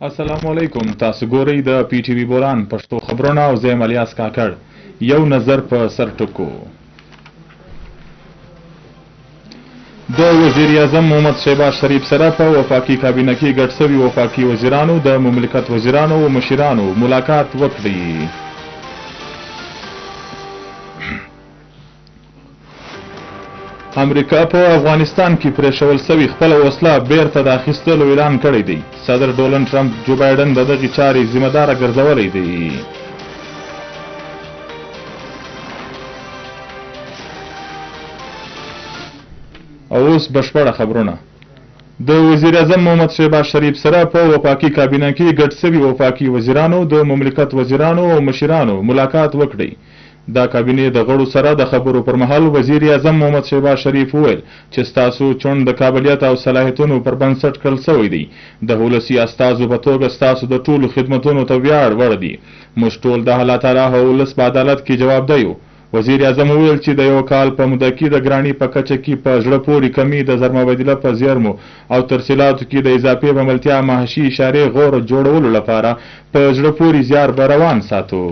السلام علیکم. تاسو ګورئ د پی ټی وی بولان پښتو خبرونه او زه یم الیاس کاکړ. یو نظر په سر ټکو. د وزیر اعظم محمد شهباز شریف سره په وفاقي کابینه کې ګډ شوي وفاقي وزیرانو د مملکت وزیرانو او مشرانو ملاقات وکړي. امریکا په افغانستان کې پرېښول شوې خپله وسله بیرته د اخیستلو اعلان کړی دی. صدر ډونالډ ټرمپ جو بایډن د دغې چارې ذمه داره ګرځولی دی. او اوس بشپړه خبرونه. د وزیر اعظم محمد شهباز شریف سره په وفاقي کابینه کې ګډ شوي وفاقي وزیرانو د مملکت وزیرانو او مشرانو ملاقات وکړي. دا کابینې د غړو سره د خبرو پر مهال وزیر اعظم محمد شهباز شریف وویل چې ستاسو چون د قابلیت او صلاحیتونو پر بنسټ کړل شوی دی. د ولسي استازو په توګه ستاسو د ټولو خدمتونو ته ویاړ وړ دي. موږ ټول د الله تعالی او ولس په عدالت کې جوابده یو. وزیر اعظم وویل چې د یو کال په موده کې د ګرانۍ په کچه کې په زړه پورې کمی، د زرمبادله په زیرمو او ترسیلاتو کې د اضافي عملتیا معاشي اشارې غور جوړولو لپاره په زړه پورې زیار به روان ساتو.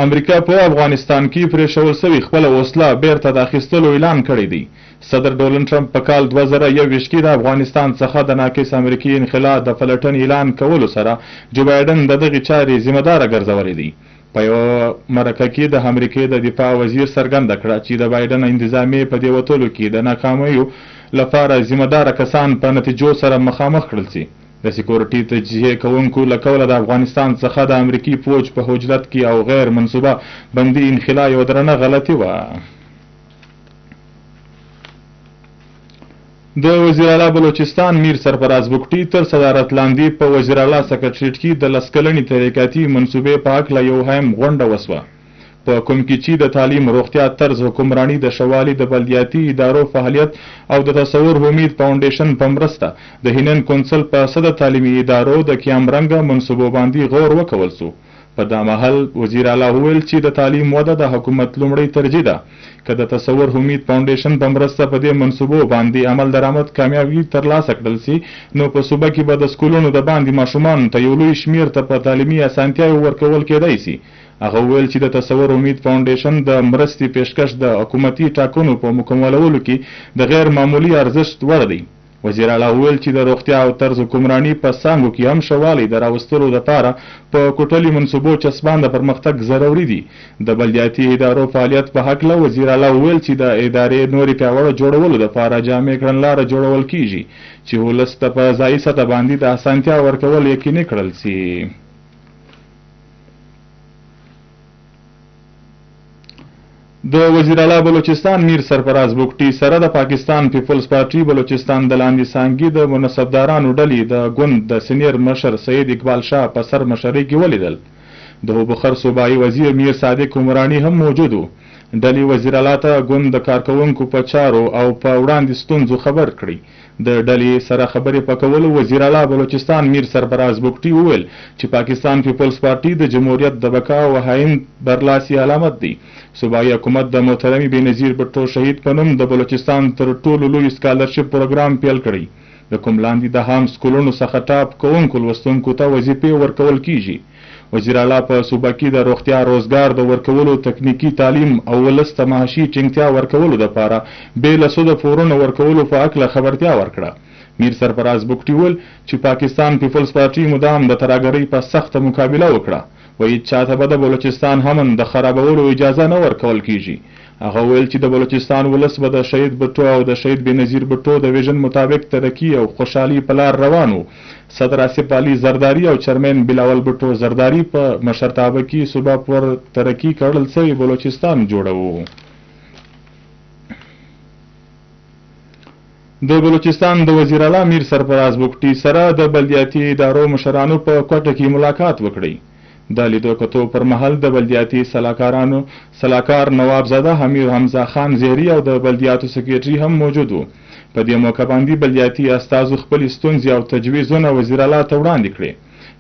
امریکا په افغانستان کې پرېښول شوې خپله وسله بیرته د اخیستلو اعلان کړی دی. صدر ډونالډ ټرمپ په کال 2021 کې د افغانستان څخه د ناقص امریکي انخلا د پلټنې اعلان کولو سره جو بایډن د دغې چارې ذمه داره ګرځولی دی. په یوه مرکه کې د امریکې د دفاع وزیر څرګنده کړه چې د بایډن انتظامیې په دې وتلو کې د ناکامیو لپاره ذمه داره کسان په نتیجو سره مخامخ کړل شي. د سکیورټي تجزیه کوونکو له قوله د افغانستان څخه د امریکي فوج په هجرت کې او غیر منصوبه بندي انخلا یوه درنه غلطي وه. د وزیر اعلی بلوچستان میر سرفراز بګټي تر صدارت لاندې په وزیر اعلی سکرټریټ کې د 10 کلنې تحقیقاتي منصوبې په هکله یو هیم غونډه وسوه، په کوم کې چې د تعلیم، روغتیا، طرز حکمرانی، د شوالي، د بلدیاتي ادارو فعالیت او د تصور امید فاونډیشن په مرسته د هینن کونسل په 100 تعلیمي ادارو د قیامرنګه منصوبو باندې غور وکول سو. په دا مهال وزیر اعلی وویل چې د تعلیم وده د حکومت لومړی ترجیح ده. که د تصور امید فاونډیشن په مرسته په دې منصوبو باندې عمل درآمد کامیابي ترلاسه کړل سي، نو په صوبه کې به د سکولونو د باندې ماشومانو ته یو لوی شمیر ته په تعلیمي اسانتیاوې ورکول کېدای سي. هغه وویل چې د تصور امید فاونډیشن د مرستې پیشکش د حکومتي ټاکنو په مکملولو کې د غیر معمولي ارزښت وړ دی. وزیر اعلی وویل چې د روغتیا او طرز حکمرانی په څانګو کې هم شوالی د راوستلو لپاره په کوټلي منصوبو چسپان د پرمختګ ضروري دي. د بلدیاتي ادارو فعالیت په هکله وزیر اعلی وویل چې د ادارې نورې پیاوړه جوړولو لپاره جامع کړنلاره جوړول کیږي چې ولس ته په ځایي سطح باندې د اسانتیا ورکول یقیني کړل سي. د وزیر اعلی بلوچستان میر سرفراز بګټي سره د پاکستان پیپلز پارټي بلوچستان د لاندې څانګې د منصبدارانو ډلې د ګوند د سینیر مشر سید اقبال شاه په سر مشرۍ کې ولیدل. د هوبخر صوبایي وزیر میر صادق عمراني هم موجود و. ډلې وزیر اعلی ته ګوند د کارکوونکو په چارو او په وړاندې ستونزو خبر کړي. د ډلې سره خبرې په کولو وزیر اعلی بلوچستان میر سرفراز بګټي وویل چې پاکستان پیپلز پارټي د جمهوریت د بقا او هایند برلاسي علامت دی. صوبایي حکومت د محترمي بېنظیر بټو شهید په نوم د بلوچستان تر ټولو لوی سکالرشپ پروګرام پیل کړی. د کوم لاندې د عام سکولونو څخه ټاپ کوونکو لوستونکو ته وظیفې ورکول کیږي. وزیر اعلی په صوبه کې د روغتیا، روزګار د ورکولو، تکنیکی تعلیم او ولس ته معاشي ټینګتیا ورکولو لپاره بې له سوده پورونه ورکولو په هکله خبرتیا ورکړه. میر سرفراز بګټي وویل چې پاکستان پیپلز پارټي مدام د ترهګرۍ په سخته مقابله وکړه. وایي چاته به د بلوچستان امن د خرابولو اجازه نه ورکول کیږي. هغه ویل چې د بلوچستان ولس به د شهید بټو او د شهید بېنظیر بټو د ویژن مطابق ترقي او خوشحالي په لار روان و. صدر آصف علي زرداري او چیرمن بلاول بټو زرداري په مشرتابه کې صوبه پر ترقي کړل شوی بلوچستان جوړوو. د بلوچستان د وزیر اعلی میر سرفراز بګټي سره د بلدیاتي ادارو مشرانو په کوټه کې ملاقات وکړي. د لیدو کتو پر مهال د بلدیاتي سلاکار نواب زاده حمید حمزه خان زهري او د بلدیاتو سکریټري هم موجود وو. په دې موقع باندې بلدیاتي استازو خپل ستونزې او تجویزونه وزیر اعلی ته وړاندې کړې.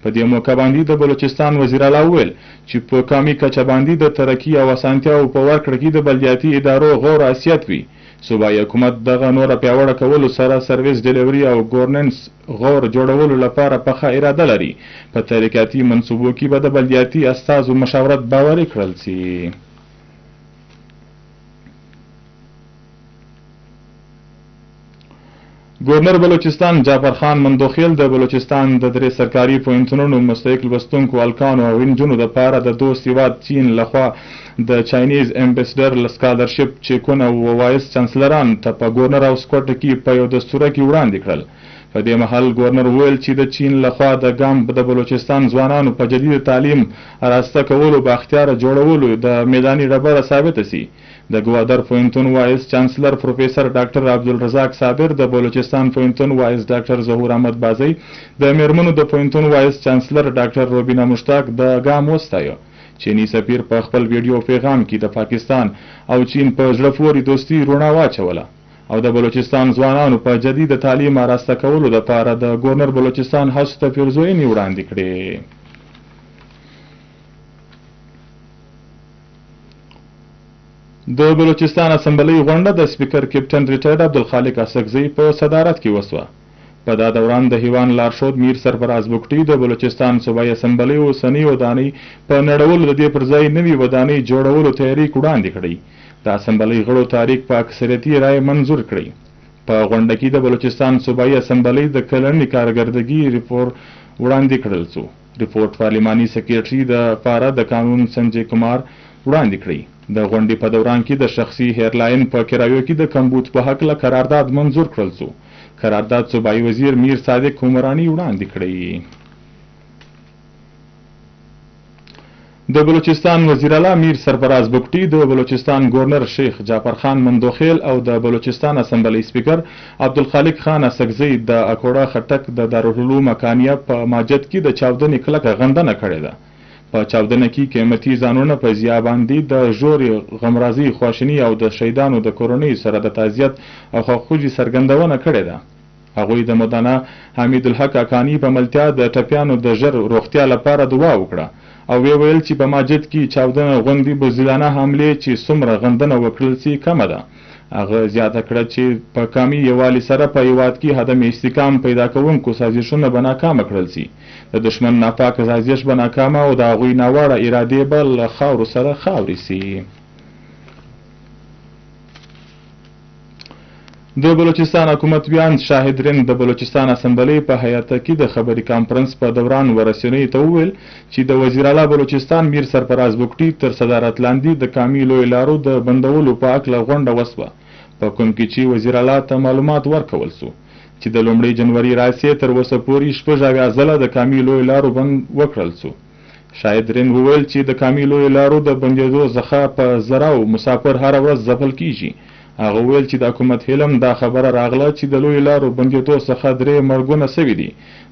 په دې موقع باندې د بلوچستان وزیر اعلی وویل چې په قومي کچه باندې د ترقي او اسانتیاو په ورکړه کې د بلدیاتي ادارو غور حیثیت وي. صوبایي حکومت دغه نوره پیاوړه کولو سره سرویس ډیلیوري او ګورننس غور جوړولو لپاره پخه اراده لري. په تحریکاتي منصوبو کې به د بلدیاتي استازو مشاورت باوري کړل سي. گورنر بلوچستان جعفر خان مندوخیل د بلوچستان د درې سرکاري پوهنتونونو مستحق لوستونکو هلکانو او نجونو دپاره د دوست هیواد چین لخوا د چاینیز امبیسډر سکالرشپ چیکونه او وایس چانسلران ته په ګورنر هاوس کوټه کې په یو دستوره کې وړاندې کړل. په دې مهال ګورنر وویل چې د چین لخوا د ګام د بلوچستان ځوانانو په جدید تعلیم راسته کولو با اختیاره جوړولو د میداني ډبره ثابته سي. د ګوادر پوهنتون وایس چانسلر پروفیسر ډاکټر عبدالرزاق صابر، د بلوچستان پوهنتون وایس ډاکټر ظهور احمد بازی، د میرمنو د پوهنتون وایس چانسلر ډاکټر روبینا مشتاق د ګام وستایه. چینی سفیر په خپل ویډیو پیغام کې د پاکستان او چین په زړه پورې دوستي رڼا واچوله او د بلوچستان ځوانانو په جدید تعلیم راسته کولو لپاره د ګورنر بلوچستان هڅو ته پیرزوینې وړاندې کړې. د بلوچستان اسمبلی غونډه د سپیکر کیپټن ریټایرډ عبدالخالق اسکزی په صدارت کې وسوه. په دا دوران د هیوان لارښود میر سرفراز بګټي د بلوچستان صوبایي اسمبلی اوسنۍ ودانۍ په نړولو د دې پر ځای نوې ودانۍ جوړولو تیاری وړاندې کړی. د اسمبلی غړو تاریخ په اکثریتي رای منظور کړی. په غونډه کې د بلوچستان صوبایي اسمبلی د کلنۍ کارکردګي ریپورت وړاندې کړل شو. ریپورت پارلماني سکریټري د پاره د قانون سنجي کمار وړاندې کړی. د غونډې په دوران کې د شخصي هیرلاین په کرایو کې د کمبود په هکله قرارداد منظور کړل شو. قرارداد صوبایي وزیر میر صادق عمرانی وړاندې کړی. د بلوچستان وزیر اعلی میر سرفراز بګټي د بلوچستان گورنر شیخ جعفر خان مندوخیل او د بلوچستان اسمبلی سپیکر عبدالخالق خان اسکزی د اکوړه خټک د دارالعلوم مکانیه په ماجد کې د چاودنې کلکه غندنه کړې ده. په چاودنه کې قیمتي ځانونه په ضیا باندې د ژورې غمرازي خواشیني او د شهیدانو د کورنۍ سره د تعزیت او خواخوږي څرګندونه کړې ده. هغوی د مدانه حمید الحق اکانی په ملتیا د ټپیانو د ژر روغتیا لپاره دعا وکړه او ویل چې په ماجد کې چاودنه غوندې بزدلانه حملې چې څومره غندنه وکړل سي کمه ده. هغه زیاته کړه چې په قومي یووالي سره په هیواد کې عدم استحکام پیدا کوونکو سازشونه به ناکامه کړل سي. د دشمن ناپاک سازش به ناکامه او د هغوی ناوړه ارادې به له خاورو سره خاورې سي. د بلوچستان حکومت بیان شاهد رند د بلوچستان اسمبلی په هیئته کې د خبري کانفرنس په دوران ورسنۍ ته وویل چې د وزیر اعلی بلوچستان میر سرفراز بګټي تر صدارت لاندې د قومي لویو لارو د بندولو په هکله غونډه وسوه، په کوم کې چې وزیر اعلی ته معلومات ورکول سو چې د لومړۍ جنوري راهیسې تر اوسه پورې 6 ځله د قومي لویو لارو بند وکړل سو. شاهد رند وویل چې د قومي لویو لارو د بندېدو څخه په زراو مسافر هره ورځ ځپل کیږي. هغه ویل چې د حکومت هیلم دا خبره راغله چې د لویو لارو بندېدو څخه 3 مرګونه سوي دي،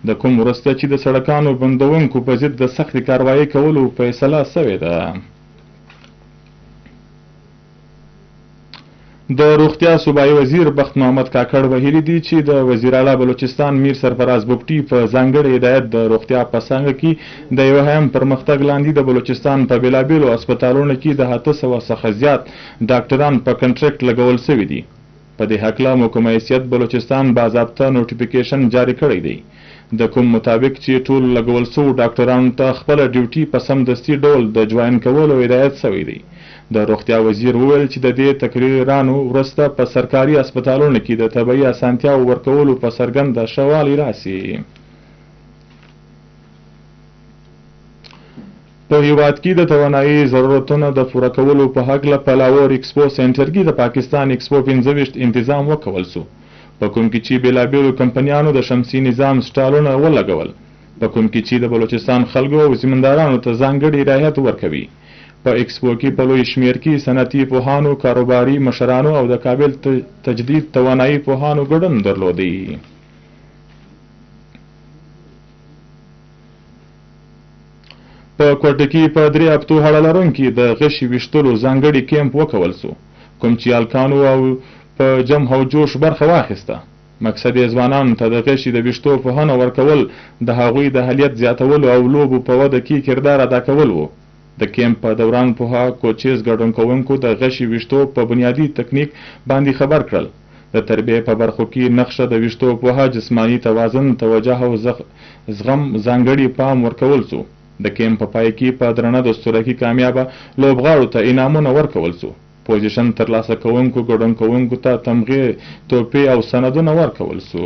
د کوم وروسته چې د سړکانو بندونکو په ضد د سختې کاروایي کولو فیصله سوې ده. د روغتیا صوبایي وزیر بخت محمد کاکړ ویلي دي چې د وزیر اعلی بلوچستان میر سرفراز بګټي په ځانګړي هدایت د روغتیا په څانګه کې د یو اهم پرمختګ لاندې د بلوچستان په بیلابیلو هسپتالونو کې د 700 څخه زیات ډاکټران په کنټریکټ لګول شوي دي. په دې هکله محکمه حیثیت بلوچستان باضابطه نوټیفیکیشن جاری کړی دی، د کوم مطابق چې ټول لګول شوو ډاکټرانو ته خپل ډیوټي په سمدستي ډول د جواین کولو هدایت شوی دی. د روغتیا وزیر وویل چې د دې تقریرانو وروسته په سرکاري هسپتالونو کې د طبي اسانتیاو ورکولو په څرګنده ښه والی راسي. په هیواد کې د توانایي ضرورتونو د پوره کولو په هکله په لاهور ایکسپو سنټر کې د پاکستان ایکسپو 25 تنظیم وکول سو، په کوم کې چې بیلابیلو کمپنیانو د شمسي نظام سټالونه ولګول، په کوم کې چې د بلوچستان خلکو او زمیندارانو ته ځانګړي رعایت ورکوي. په ایکسپو کې په لوی شمیر کې صنعتي پوهانو، کاروباري مشرانو او د قابل تجدید توانایي پوهانو ګډون درلودی. په کوټه کې په 3 هفتو هړه لرونکي د غشي ویشتلو ځانګړي کیمپ وکول سو، کوم چې هلکانو او په جمع او جوش برخه واخیسته. مقصد یې ځوانانو ته د غشي د ویښتو پوهنه ورکول، د هغوی د اهلیت زیاتولو او لوبو په وده کې کردار ادا کول و. د کیمپ په دوران پوهه کوچیز ګډون کوونکو د غشي ویښتو په بنیادي تکنیک باندې خبر کړل. د تربیې په برخو کې نقشه د ویښتو پوهه، جسماني توازن، توجه او زغم ځانګړي پام ورکول سو. د کیمپ په پای کې په درنه دستوره کې کامیابه لوبغاړو ته انعامونه ورکول سو. پوزیشن ترلاسه کوونکو ګډون کوونکو ته تمغې، توپې او سندونه ورکول سو.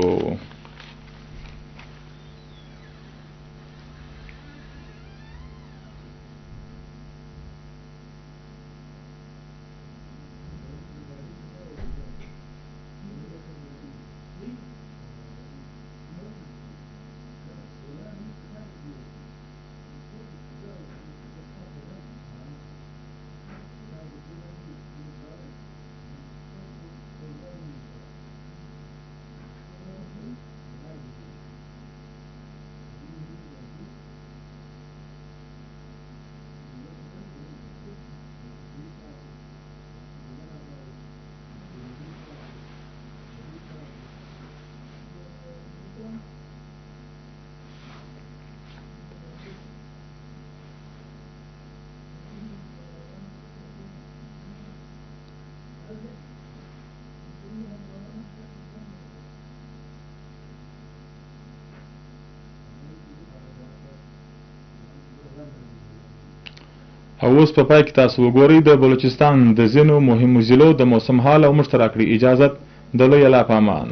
او اوس په پای کې تاسو وګورئ د بلوچستان د ځینو مهمو ضلعو د موسم حال او موږ ته راکړي اجازت د لوی الله په امان.